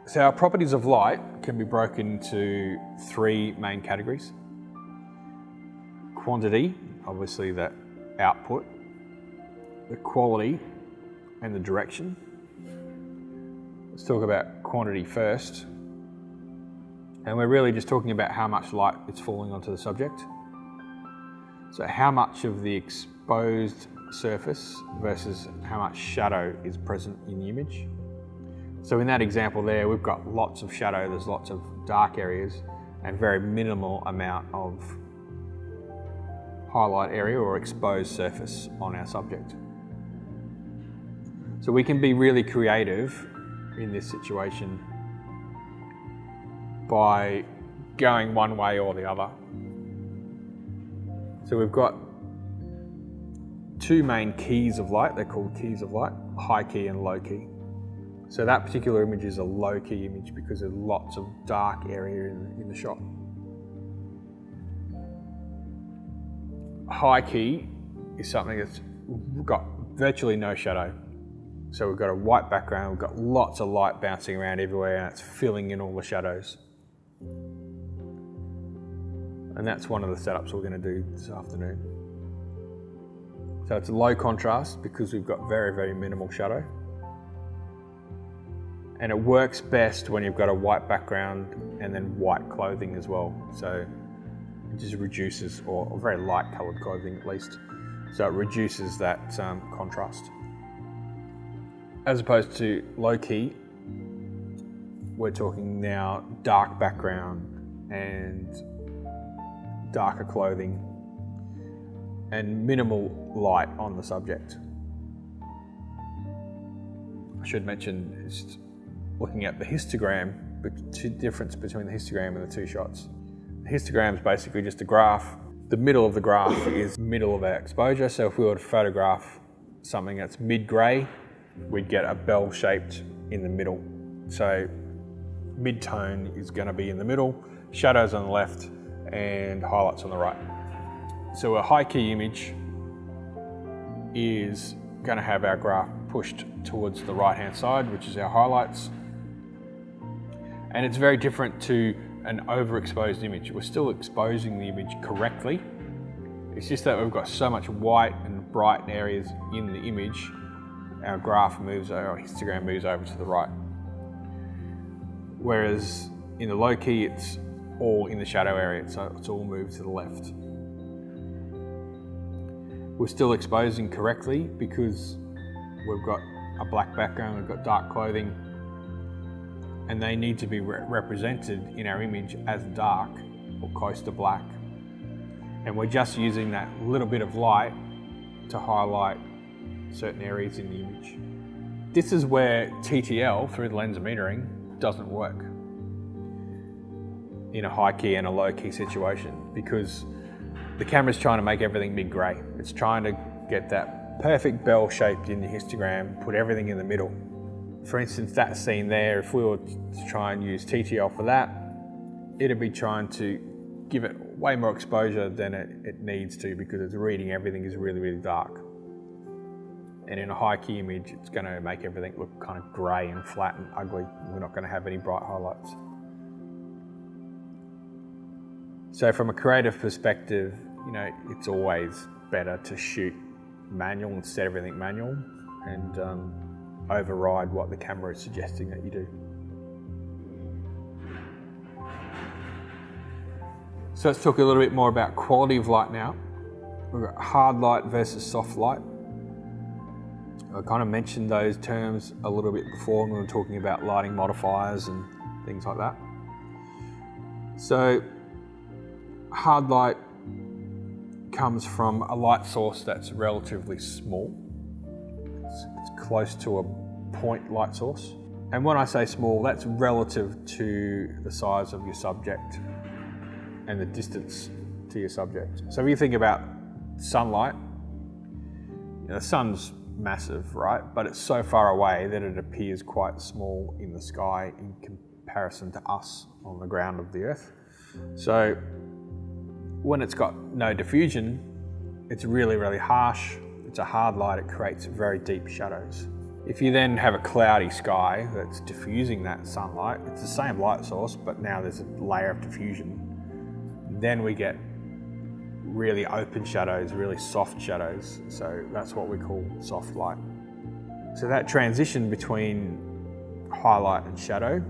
So our properties of light can be broken into three main categories. Quantity, obviously the output, the quality, and the direction. Let's talk about quantity first. And we're really just talking about how much light is falling onto the subject. So how much of the exposed surface versus how much shadow is present in the image. So in that example there, we've got lots of shadow, there's lots of dark areas and very minimal amount of highlight area or exposed surface on our subject. So we can be really creative in this situation by going one way or the other. So we've got two main keys of light, they're called keys of light, high key and low key. So that particular image is a low key image because there's lots of dark area in the shot. High key is something that's got virtually no shadow. So we've got a white background, we've got lots of light bouncing around everywhere and it's filling in all the shadows. And that's one of the setups we're going to do this afternoon. So it's a low contrast because we've got very, very minimal shadow. And it works best when you've got a white background and then white clothing as well. So it just reduces, or very light coloured clothing at least. So it reduces that contrast. As opposed to low key, we're talking now dark background and darker clothing and minimal light on the subject. I should mention, just looking at the histogram, the difference between the histogram and the two shots. The histogram is basically just a graph. The middle of the graph is middle of our exposure. So if we were to photograph something that's mid-grey, we'd get a bell shaped in the middle. So mid-tone is going to be in the middle, shadows on the left, and highlights on the right. So a high key image is going to have our graph pushed towards the right hand side, which is our highlights. And it's very different to an overexposed image. We're still exposing the image correctly. It's just that we've got so much white and bright areas in the image, our graph moves, our histogram moves over to the right. Whereas in the low key, it's all in the shadow area, so it's all moved to the left. We're still exposing correctly because we've got a black background, we've got dark clothing, and they need to be represented in our image as dark or close to black. And we're just using that little bit of light to highlight certain areas in the image. This is where TTL, through the lens metering, doesn't work in a high key and a low key situation because the camera's trying to make everything mid-grey. It's trying to get that perfect bell shaped in the histogram, put everything in the middle. For instance, that scene there, if we were to try and use TTL for that, it'd be trying to give it way more exposure than it needs to because it's reading everything is really, really dark. And in a high key image, it's going to make everything look kind of grey and flat and ugly. We're not going to have any bright highlights. So from a creative perspective, you know, it's always better to shoot manual and set everything manual and override what the camera is suggesting that you do. So let's talk a little bit more about quality of light now. We've got hard light versus soft light. I kind of mentioned those terms a little bit before when we were talking about lighting modifiers and things like that. So hard light comes from a light source that's relatively small. It's close to a point light source. And when I say small, that's relative to the size of your subject and the distance to your subject. So if you think about sunlight, you know, the sun's massive, right? But it's so far away that it appears quite small in the sky in comparison to us on the ground of the Earth. So when it's got no diffusion, it's really, really harsh. It's a hard light, it creates very deep shadows. If you then have a cloudy sky that's diffusing that sunlight, it's the same light source, but now there's a layer of diffusion. Then we get really open shadows, really soft shadows. So that's what we call soft light. So that transition between highlight and shadow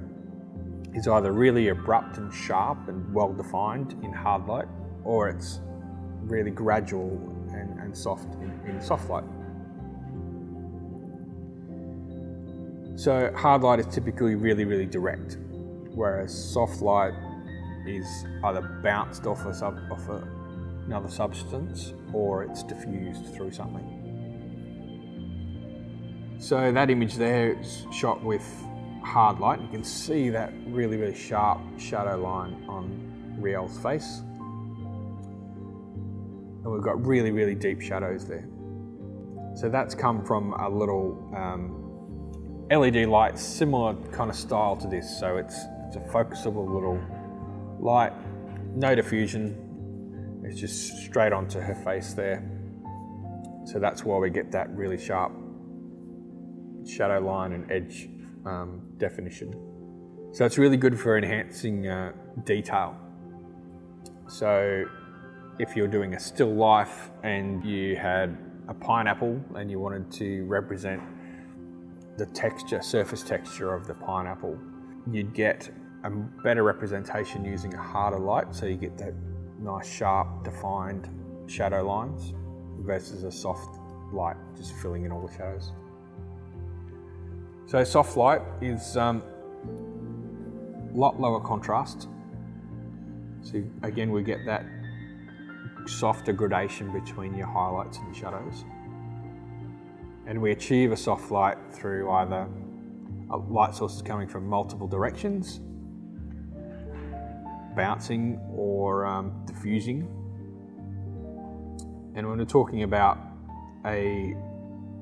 is either really abrupt and sharp and well defined in hard light, or it's really gradual and soft in soft light. So hard light is typically really, really direct, whereas soft light is either bounced off another substance or it's diffused through something. So that image there is shot with hard light. You can see that really, really sharp shadow line on Riel's face. And we've got really, really deep shadows there. So that's come from a little LED light, similar kind of style to this. So it's a focusable little light, no diffusion. It's just straight onto her face there. So that's why we get that really sharp shadow line and edge definition. So it's really good for enhancing detail. So if you're doing a still life and you had a pineapple and you wanted to represent the texture, surface texture of the pineapple, you'd get a better representation using a harder light, so you get that nice sharp defined shadow lines versus a soft light just filling in all the shadows. So soft light is a lot lower contrast. So again, we get that softer gradation between your highlights and your shadows. And we achieve a soft light through either light sources coming from multiple directions, bouncing or diffusing. And when we're talking about a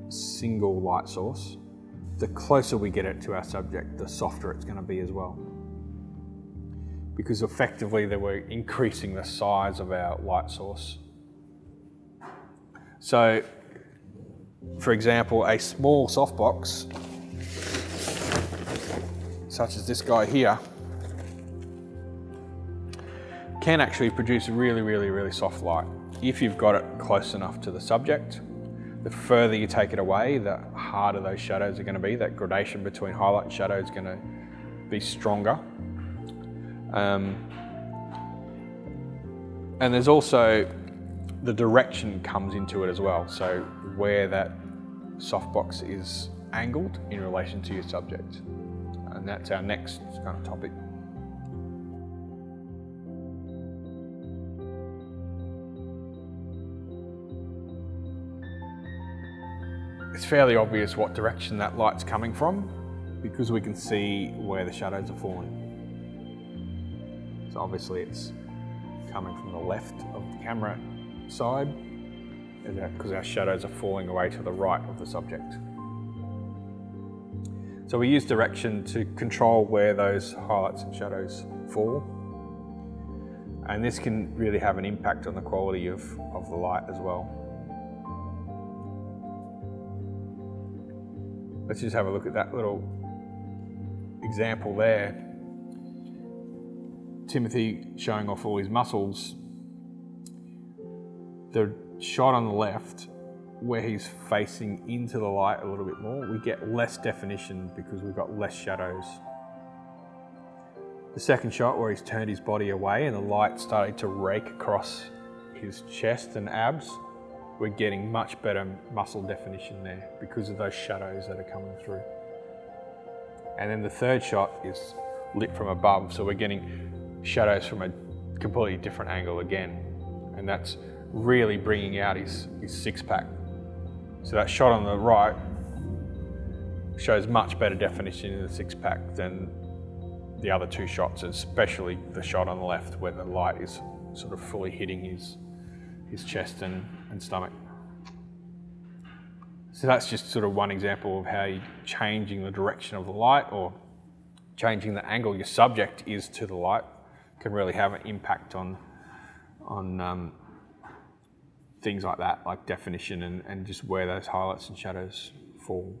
single light source, the closer we get it to our subject, the softer it's going to be as well. Because effectively we're increasing the size of our light source. So, for example, a small softbox, such as this guy here, can actually produce a really, really, really soft light if you've got it close enough to the subject. The further you take it away, the harder those shadows are going to be. That gradation between highlight and shadow is going to be stronger. And there's also the direction comes into it as well. So where that softbox is angled in relation to your subject. And that's our next kind of topic. It's fairly obvious what direction that light's coming from because we can see where the shadows are falling. So obviously it's coming from the left of the camera side because our shadows are falling away to the right of the subject. So we use direction to control where those highlights and shadows fall. And this can really have an impact on the quality of the light as well. Let's just have a look at that little example there. Timothy showing off all his muscles. The shot on the left, where he's facing into the light a little bit more, we get less definition because we've got less shadows. The second shot where he's turned his body away and the light starting to rake across his chest and abs, we're getting much better muscle definition there because of those shadows that are coming through. And then the third shot is lit from above, so we're getting shadows from a completely different angle again. And that's really bringing out his six-pack. So that shot on the right shows much better definition in the six-pack than the other two shots, especially the shot on the left where the light is sort of fully hitting his chest and stomach. So that's just sort of one example of how changing the direction of the light or changing the angle your subject is to the light can really have an impact on things like that, like definition and just where those highlights and shadows fall.